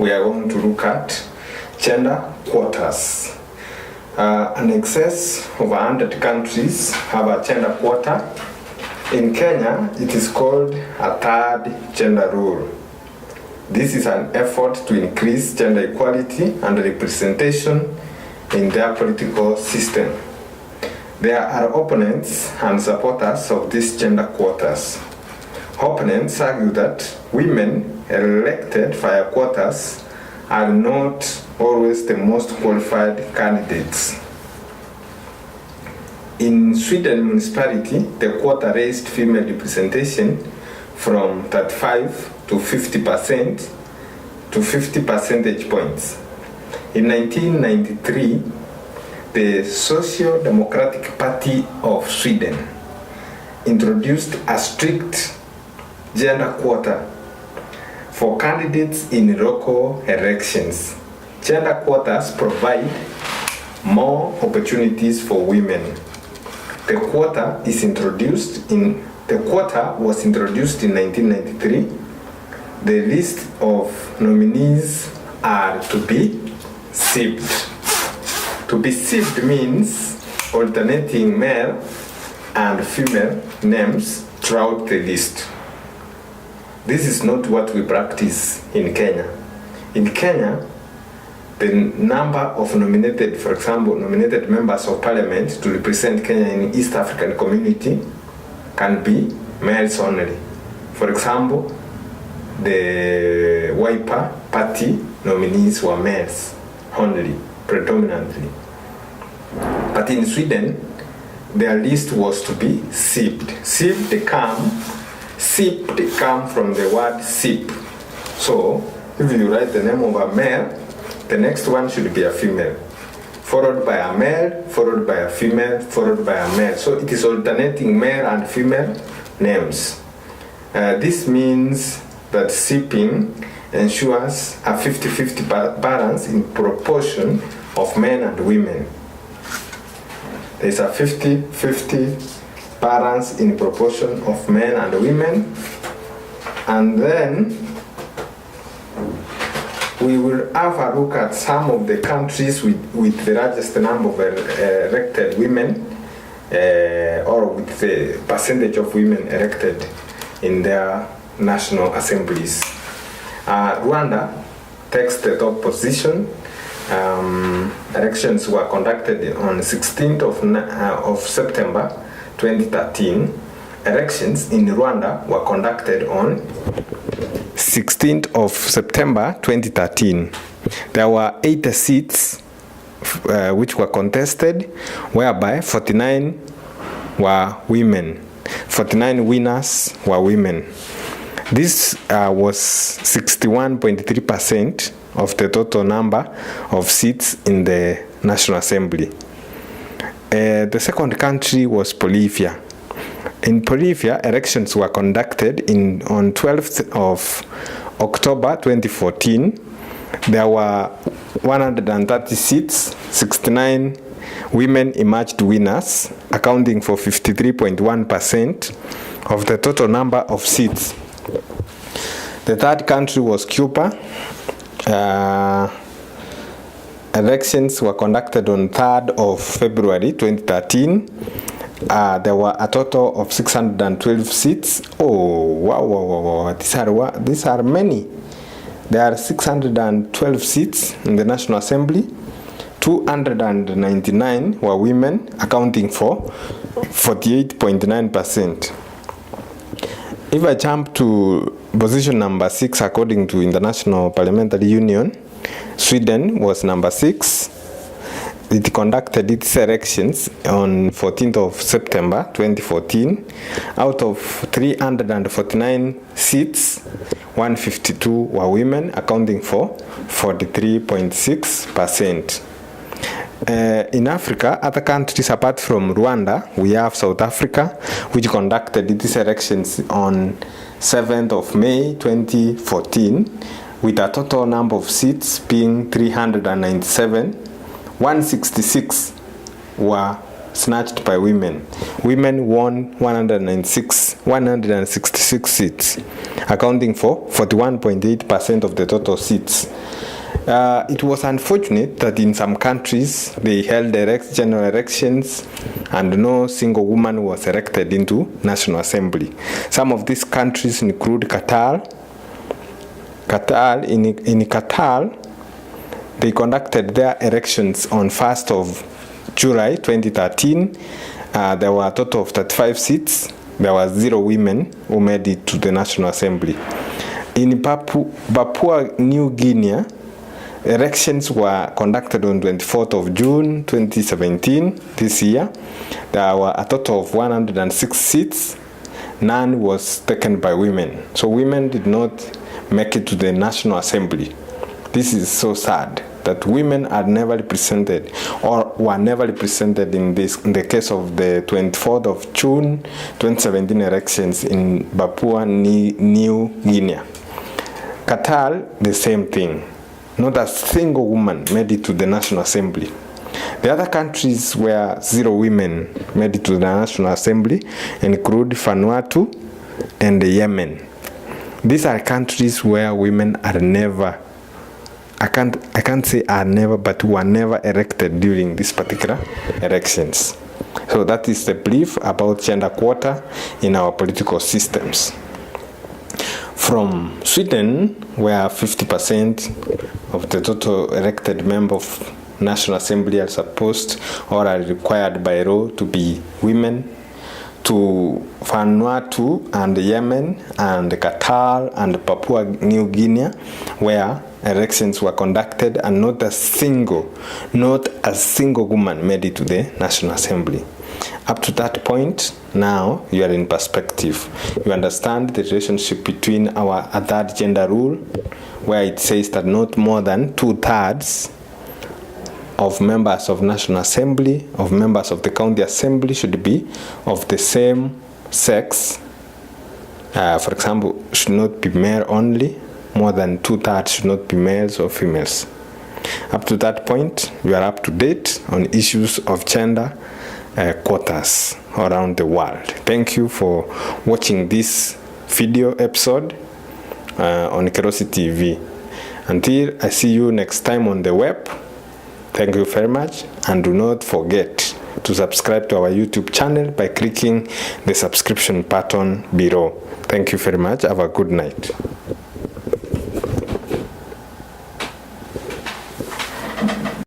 we are going to look at gender quotas. An excess of 100 countries have a gender quota. In Kenya, it is called a third gender rule. This is an effort to increase gender equality and representation in their political system. There are opponents and supporters of these gender quotas. Opponents argue that women elected via quotas are not always the most qualified candidates. In Sweden municipality, the quota raised female representation from 35 to 50% to 50 percentage points. In 1993, the Social Democratic Party of Sweden introduced a strict gender quota for candidates in local elections. Gender quotas provide more opportunities for women. The quota was introduced in 1993. The list of nominees are to be sieved. To be sieved means alternating male and female names throughout the list. This is not what we practice in Kenya. In Kenya, the number of nominated members of parliament to represent Kenya in East African community can be males only. For example, the Wiper party nominees were males only, predominantly. But in Sweden, their list was to be sieved. Sieved come from the word sip. So, if you write the name of a male, the next one should be a female, followed by a male, followed by a female, followed by a male. So it is alternating male and female names. This means that sipping ensures a 50-50 balance in proportion of men and women. There is a 50-50 balance in proportion of men and women. And then we will have a look at some of the countries with the largest number of elected women, or with the percentage of women elected in their national assemblies. Rwanda takes the top position. Elections were conducted on 16th of September 2013. Elections in Rwanda were conducted on 16th of September 2013. There were 80 seats which were contested, whereby 49 were women. 49 winners were women. This was 61.3% of the total number of seats in the National Assembly. The second country was Bolivia. In Bolivia, elections were conducted on 12th of October 2014. There were 130 seats, 69 women emerged winners, accounting for 53.1% of the total number of seats. The third country was Cuba. Elections were conducted on 3rd of February 2013. There were a total of 612 seats. Oh, wow. These are many. There are 612 seats in the National Assembly. 299 were women, accounting for 48.9%. If I jump to position number 6 according to International Parliamentary Union, Sweden was number 6. It conducted its elections on 14th of September 2014. Out of 349 seats, 152 were women, accounting for 43.6%. In Africa, other countries apart from Rwanda, we have South Africa, which conducted its elections on 7th of May 2014, with a total number of seats being 397. 166 were snatched by women. Women won 166 seats, accounting for 41.8% of the total seats. It was unfortunate that in some countries they held general elections and no single woman was elected into National Assembly. Some of these countries include Qatar. In Qatar, they conducted their elections on 1st of July 2013. There were a total of 35 seats. There were 0 women who made it to the National Assembly. In Papua New Guinea, elections were conducted on 24th of June 2017, this year. There were a total of 106 seats. None was taken by women. So women did not make it to the National Assembly. This is so sad that women are never represented or were never represented in the case of the 24th of June 2017 elections in Papua New Guinea. Qatar, the same thing. Not a single woman made it to the National Assembly. The other countries where 0 women made it to the National Assembly include Vanuatu and Yemen. These are countries where women are never, I can't say are never, but were never elected during these particular elections. So that is the belief about gender quota in our political systems. From Sweden, where 50% of the total elected members of National Assembly are supposed or are required by law to be women, to Vanuatu and Yemen and Qatar and Papua New Guinea, where elections were conducted and not a single woman made it to the National Assembly. Up to that point, now you are in perspective. You understand the relationship between our third gender rule, where it says that not more than 2/3 of members of National Assembly, of members of the County Assembly should be of the same sex. For example, should not be male only. More than 2/3 should not be males or females. Up to that point, you are up to date on issues of gender quotas around the world. Thank you for watching this video episode on Kerosi TV. Until I see you next time on the web, thank you very much, and do not forget to subscribe to our YouTube channel by clicking the subscription button below. Thank you very much. Have a good night.